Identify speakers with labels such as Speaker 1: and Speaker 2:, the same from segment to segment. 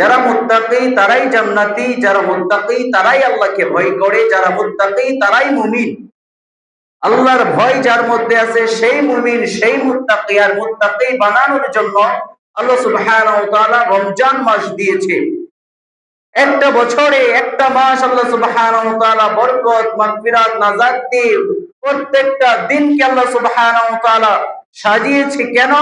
Speaker 1: যারা মুত্তাকি তারাই জান্নাতি, যারা মুত্তাকি তারাই আল্লাহকে ভয় করে, যারা মুত্তাকি তারাই মুমিন। আল্লাহর ভয় যার মধ্যে আছে সেই মুমিন, সেই মুত্তাকি। আর মুত্তাকি বানানোর জন্য আল্লাহ সুবহানাহু ওয়া তাআলা রমজান মাস দিয়েছে। একটা বছরে একটা মাস আল্লাহ সুবহানাহু ওয়া তাআলা বরকত, মাগফিরাত, নাজাত দিয়ে প্রত্যেকটা দিনকে আল্লাহ সুবহানাহু ওয়া তাআলা সাজিয়েছে। কেন?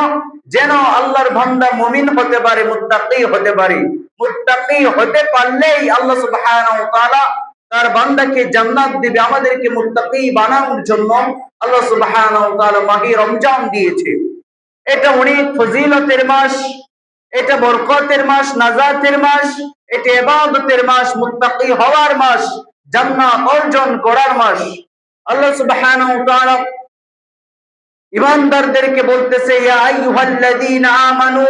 Speaker 1: যেন আল্লাহর বান্দা মুমিন হতে পারে, মুত্তাকি হতে পারে। মুত্তাকি হতে পারলেই আল্লাহ সুবহানাহু ওয়া তাআলা তার বান্দাকে জান্নাত দিবে। আমাদেরকে মুত্তাকি বানানোর জন্য আল্লাহ সুবহানাহু ওয়া তাআলা মাহে রমজান দিয়েছে। এটা অনেক ফজিলতের মাস, এটা বরকতের মাস, নাজাতের মাস, এটা ইবাদতের মাস, মুত্তাকি হওয়ার মাস, জান্নাত অর্জন করার মাস। আল্লাহ সুবহানাহু ওয়া তাআলা ঈমানদারদেরকে বলতেছে, ইয়া আইয়ুহাল্লাযীনা আমানু,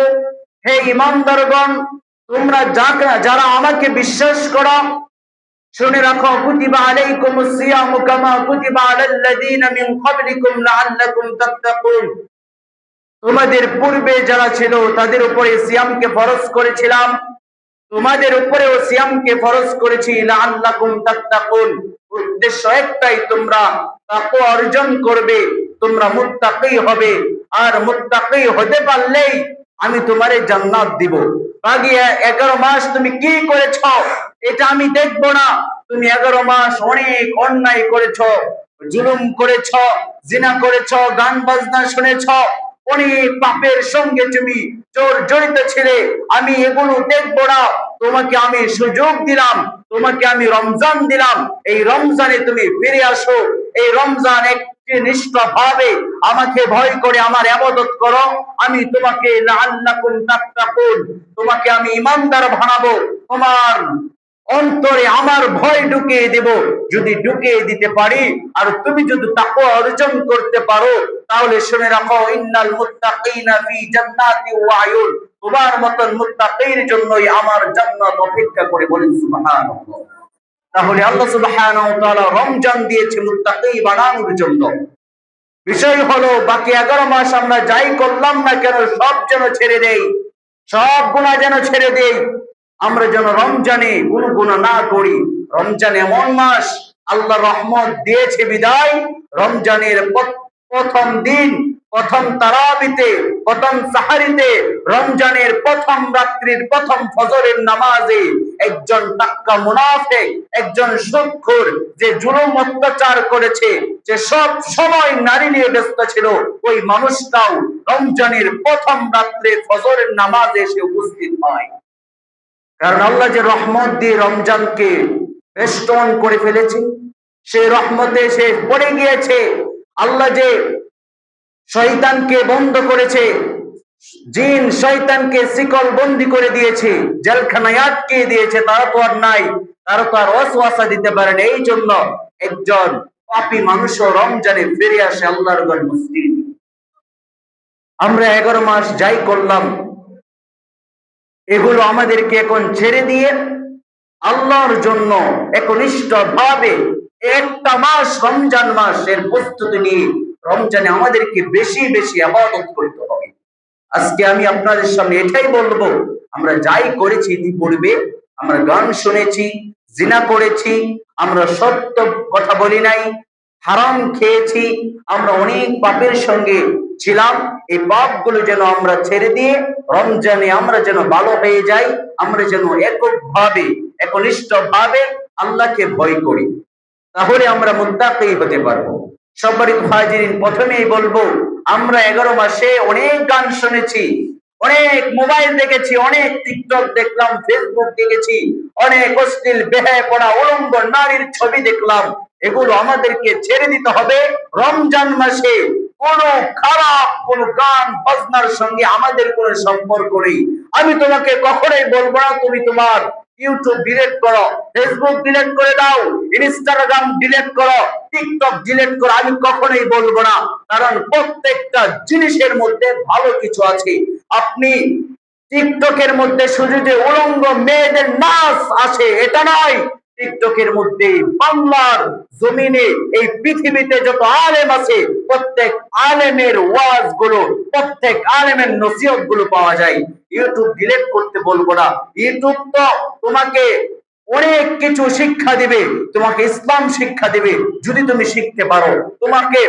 Speaker 1: হে ঈমানদারগণ, তোমরা যারা আমাকে বিশ্বাস করো, শুনে রাখো, কুতিবা আলাইকুমুস সিয়ামু কামা কুতিবা আলাল্লাযীনা মিন ক্বাবলিকুম লাআল্লাকুম তাত্তাকুন। তোমাদের পূর্বে যারা ছিল তাদের উপরে সিয়ামকে ফরজ করেছিলাম, তোমাদের উপরেও সিয়ামকে ফরজ করেছি, লাআল্লাকুম তাত্তাকুন। উদ্দেশ্য একটাই, তোমরা তাকওয়া অর্জন করবে, তোমরা মুত্তাকি হবে। আর মুত্তাকি হতে পারলেই আমি তোমারে জান্নাত দিব। বাকি 11 মাস তুমি কি করেছো এটা আমি দেখব না। তুমি 11 মাস অনেক অন্যায় করেছো, জুলুম করেছো, জিনা করেছো, গান বাজনা শুনেছো, অনেক পাপের সঙ্গে তুমি জড়িত ছিলে, আমি এগুলো দেখবো না। তোমাকে আমি সুযোগ দিলাম, তোমাকে আমি রমজান দিলাম, এই রমজানে তুমি ফিরে আসো। এই রমজান একটি নিষ্ঠভাবে আমাকে ভয় করে আমার ইবাদত করো, আমি তোমাকে লাআল্লাকুম তাত্তাকুন, তোমাকে আমি ঈমানদার বানাবো। তোমার অন্তরে আমার ভয় ঢুকিয়ে দেব। যদি ঢুকিয়ে দিতে পারি আর তুমি যদি তাকওয়া অর্জন করতে পারো, তাহলে শুনে রাখো, ইন্নাল মুত্তাকিনা ফি জান্নাতি ওয়া আয়ুন, তোমার মতন মুত্তাকির জন্যই আমার জান্নাত অপেক্ষা করে। বলেন সুবহানাল্লাহ। তাহলে আল্লাহ সুবহানাহু ওয়া তাআলা রমজান দিয়েছে মুত্তাকি বানানোর জন্য। বিষয় হলো, বাকি 11 মাস আমরা যাই করলাম না কেন সব যেন ছেড়ে দেই, সব গুনাহ যেন ছেড়ে দেই। আমরা যেন রমজানে কোনো গুনাহ না করি। রমজান এমন মাস, আল্লাহ রহমত দিয়েছে বিদায় রমজানের প্রথম দিন, প্রথম তারাবিতে, প্রথম সাহারিতে, রমজানের প্রথম রাত্রির প্রথম ফজরের নামাজে একজন টাক্কা মুনাফিক, একজন সুদখোর, যে জুলুম অত্যাচার করেছে, যে সব সময় নারী নিয়ে ব্যস্ত ছিল, ওই মানুষটাও রমজানের প্রথম রাত্রে ফজরের নামাজে এসে উপস্থিত হয়। কারণ আল্লাহ যে রহমত দিয়ে রমজানকে বেষ্টন করে ফেলেছে, সেই রহমতে সে পড়ে গিয়েছে। আল্লাহ যে শয়তানকে বন্ধ করেছে, জিন শয়তানকে শিকল বন্দি করে দিয়েছে, জেলখানায় আটকে দিয়েছে, তারা তো আর নাই, তারা তো আর ওয়াসওয়াসা দিতে পারে না। এই জন্য একজন পাপী মানুষও রমজানে ফিরে আসে আল্লাহর ঘর মুসলিম। আমরা 11 মাস যাই করলাম, এগুলো আমাদেরকে এখন ছেড়ে দিয়ে আল্লাহর জন্য একনিষ্ঠভাবে একটা মাস, রমজান মাসের প্রস্তুতি নিয়ে রমজানে আমাদেরকে বেশি বেশি ইবাদত করতে হবে। আজকে আমি আপনাদের সামনে এটাই বলবো, আমরা যাই করেছি ইতিপূর্বে, আমরা গান শুনেছি, জিনা করেছি, আমরা সত্য কথা বলি নাই, হারাম খেয়েছি, আমরা অনেক পাপের সঙ্গে ছিলাম। এই পাপগুলো যেন আমরা ছেড়ে দিয়ে রমজানে আমরা যেন ভালো হয়ে যাই, আমরা যেন এককভাবে, একনিষ্ঠভাবে আল্লাহকে ভয় করি, তাহলে আমরা মুত্তাকি হতে পারবো। সম্মানিত হাজিরিন, প্রথমেই বলবো, আমরা 11 মাসে অনেক গান শুনেছি, অনেক মোবাইল দেখেছি, অনেক টিকটক দেখলাম, ফেসবুক দেখেছি, অনেক অশ্লীল বেহায়া পড়া উলঙ্গ নারীর ছবি দেখলাম। এগুলো আমাদেরকে ছেড়ে দিতে হবে। রমজান মাসে কোন খারাপ কোন গান বাজনার সঙ্গে আমাদের কোনো সম্পর্ক নেই। আমি তোমাকে কখনোই বলবো না তুমি তোমার ইউটিউব ডিলিট করো, ফেসবুক ডিলিট করে দাও, ইনস্টাগ্রাম ডিলিট করো, টিকটক ডিলিট করো, আমি কখনোই বলবো না। কারণ প্রত্যেকটা জিনিসের মধ্যে ভালো কিছু আছে। আপনি টিকটকের মধ্যে শুধু যে উলঙ্গ মেয়েদের নাচ আছে এটা নয়, টিকটকের মধ্যে, বাংলার জমিনে, এই পৃথিবীতে যত আলেম আছে প্রত্যেক আলেমের ওয়াজ গুলো, প্রত্যেক আলেমের নসিহত গুলো পাওয়া যায়। ইউটিউব ডিলিট করতে বলবো না, ইউটিউব তো তোমাকে অনেক কিছু শিক্ষা দিবে, তোমাকে ইসলাম শিক্ষা দিবে যদি তুমি শিখতে পারো, তোমাকে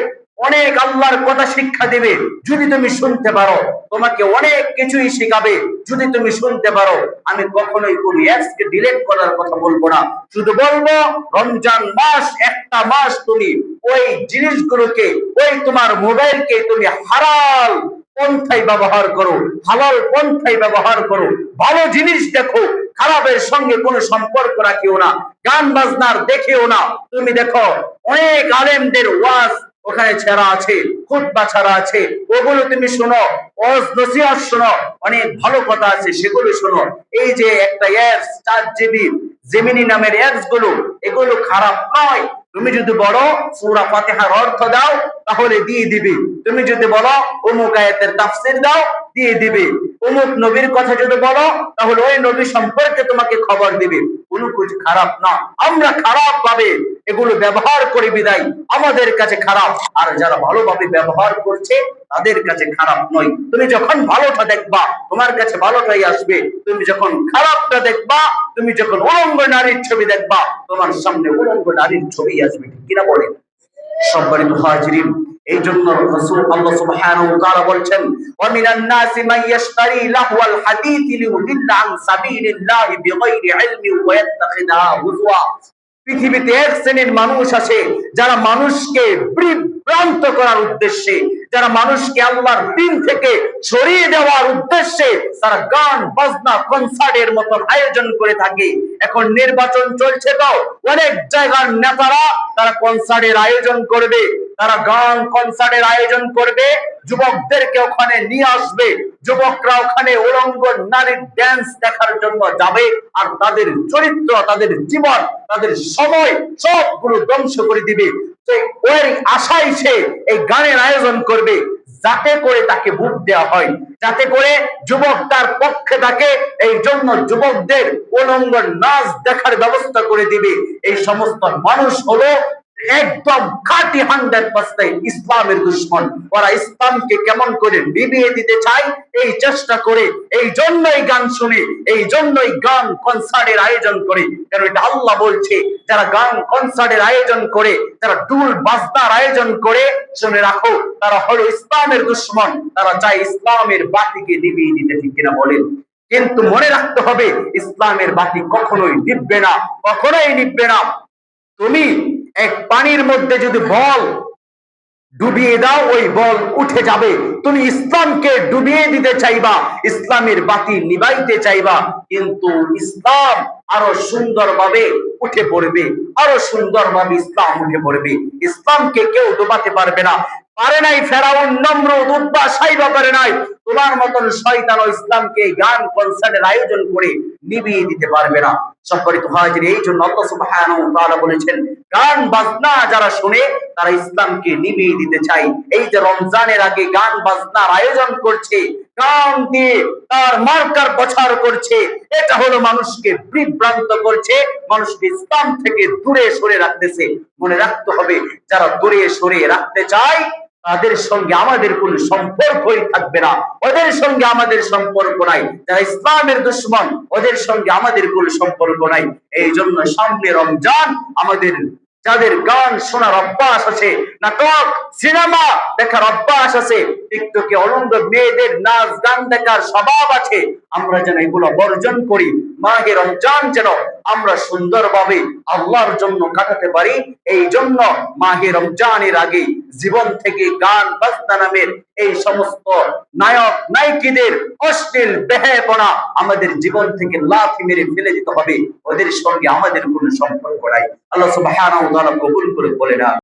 Speaker 1: অনেক আল্লাহর কথা শিক্ষা দিবে যদি তুমি শুনতে পারো, তোমাকে অনেক কিছুই শিখাবে যদি তুমি শুনতে পারো। আমি কখনোই কোন অ্যাপস কে ডিলিট করার কথা বলবো না, শুধু বলবো রমজান মাস একটা মাস তুমি ওই জিনিসগুলোকে, ওই তোমার মোবাইলকে তুমি হালাল পন্থায় ব্যবহার করো, হালাল পন্থায় ব্যবহার করো, ভালো জিনিস দেখো, খারাপের সঙ্গে কোনো সম্পর্ক রাখিও না, গান বাজনার দেখিও না। তুমি দেখো অনেক আলেমদের ওয়াজ ওখানে ছাড়া আছে, খুতবা ছাড়া আছে, ওগুলো তুমি শোনো, ওয়াজ নসিহত শোনো, অনেক ভালো কথা আছে সেগুলো শোনো। এই যে একটা অ্যাপস ChatGPT, জেমিনি নামের অ্যাপস গুলো, এগুলো খারাপ নয়। তুমি যদি বলো সূরা ফাতিহার অর্থ দাও তাহলে দিয়ে দিবে, তুমি যদি বলো অমুক আয়াতের তাফসীর দাও দিয়ে দিবে, অমুক নবীর কথা যদি বলো তাহলে ওই নবী সম্পর্কে তোমাকে খবর দিবে, কোনো কিছু খারাপ না। আমরা খারাপ ভাবে এগুলো ব্যবহার করি বিদায় আমাদের কাছে খারাপ, আর যারা ভালোভাবে ব্যবহার করছে তাদের কাছে খারাপ নয়। তুমি যখন ভালোটা দেখবা তোমার কাছে ভালোটাই আসবে, তুমি যখন খারাপটা দেখবা, তুমি যখন উলঙ্গ নারীর ছবি দেখবা তোমার সামনে উলঙ্গ নারীর ছবি আসবে, ঠিক কিনা বলেন? সম্মানিত হাজিরিন, এই জন্য রাসূল আল্লাহ সুবহানাহু ওয়া তাআলা বলছেন, ওয়া মিনান নাসি মান ইয়াশতারি লাহওয়াল হাদীথি লিউদিল্লা আন সাবিলিল্লাহি বিগাইরি ইলমি ওয়া ইয়াত্তাখিযা হুজওয়া। পৃথিবীতে এক শ্রেণীর মানুষ আছে যারা মানুষকে বিভ্রান্ত করার উদ্দেশ্যে, যারা মানুষকে আল্লাহর দ্বীন থেকে সরিয়ে দেওয়ার উদ্দেশ্যে তারা গান বাজনা কনসার্টের মতন আয়োজন করে থাকে। এখন নির্বাচন চলছে তো অনেক জায়গার নেতারা তারা কনসার্টের আয়োজন করবে, তারা গান কনসার্টের আয়োজন করবে, যুবকদেরকে ওখানে নিয়ে আসবে, যুবকরা ওখানে উলঙ্গ নারীর ড্যান্স দেখার জন্য যাবে, আর তাদের চরিত্র, তাদের জীবন, তাদের সময় সবগুলো ধ্বংস করে দিবে। ওই আশায় সে এই গানের আয়োজন করবে যাতে করে তাকে ভোট দেওয়া হয়, যাতে করে যুবক তার পক্ষে থাকে, এই জন্য যুবকদের উলঙ্গ নাচ দেখার ব্যবস্থা করে দিবে। এই সমস্ত মানুষ হলো একদম খাঁটি 100% ইসলামের দুশমন। ওরা ইসলামকে কেমন করে নিভিয়ে দিতে চায় এই চেষ্টা করে, এই জন্যই গান শুনে, এই জন্যই গান কনসার্টের আয়োজন করে। কারণ এটা আল্লাহ বলছে, যারা গান কনসার্টের আয়োজন করে, যারা ডুল বাজনার আয়োজন করে, শুনে রাখো তারা হলো ইসলামের দুশমন, তারা চায় ইসলামের বাতিকে নিভিয়ে দিতে, ঠিক কিনা বলেন? কিন্তু মনে রাখতে হবে ইসলামের বাতি কখনোই নিভবে না, কখনোই নিভবে না। তুমি এক পানির মধ্যে যদি বল ডুবিয়ে দাও ওই বল উঠে যাবে, তুমি ইসলামকে ডুবিয়ে দিতে চাইবা, ইসলামের বাতি নিভাইতে চাইবা, কিন্তু ইসলাম আরো সুন্দরভাবে উঠে পড়বে, আরো সুন্দরভাবে ইসলাম উঠে পড়বে। ইসলামকে কেউ ডুবাতে পারবে না, পারে নাই ফেরাউন, নমরুদ, উতবা, সাইবা পারে নাই। তোমার মতন শয়তান ও ইসলামকে গান কনসার্টের আয়োজন করে নিভিয়ে দিতে পারবে না। সম্মানিত হাজির, এই জন্য আল্লাহ সুবহানাহু ওয়া তাআলা বলেছেন, গান বাজনা যারা শুনে তারা ইসলামকে নিভিয়ে দিতে চায়। এই যে রমজানের আগে গান বাজনার আয়োজন করছে, গান দিয়ে তার মার্কার প্রচার করছে, এটা হলো মানুষকে বিভ্রান্ত করছে, মানুষকে ইসলাম থেকে দূরে সরে রাখতেছে। মনে রাখতে হবে যারা দূরে সরে রাখতে চায় তাদের সঙ্গে আমাদের কোন সম্পর্কই থাকবে না, ওদের সঙ্গে আমাদের সম্পর্ক নাই। যারা ইসলামের দুশমন ওদের সঙ্গে আমাদের কোন সম্পর্ক নাই। এই জন্য সামনে রমজান, আমাদের যাদের গান শোনার অভ্যাস আছে, নাটক সিনেমা দেখার অভ্যাস আছে, টিকটকে অলঙ্গ মেয়েদের নাচ গান দেখার স্বভাব আছে, আমরা যেন এগুলো বর্জন করি। মাহে রমজান যেন আমরা সুন্দরভাবে আল্লাহর জন্য কাটাতে পারি। এই জন্য মাহে রমজানের আগে জীবন থেকে গান বাজনা নামের এই সমস্ত নায়ক নায়িকাদের অশ্লীল বেহায়াপনা আমাদের জীবন থেকে লাথি মেরে ফেলে দিতে হবে। ওদের সঙ্গে আমাদের কোনো সম্পর্ক নাই। আল্লাহ সুবহানাহু ওয়া তাআলা কবুল করে বলে না।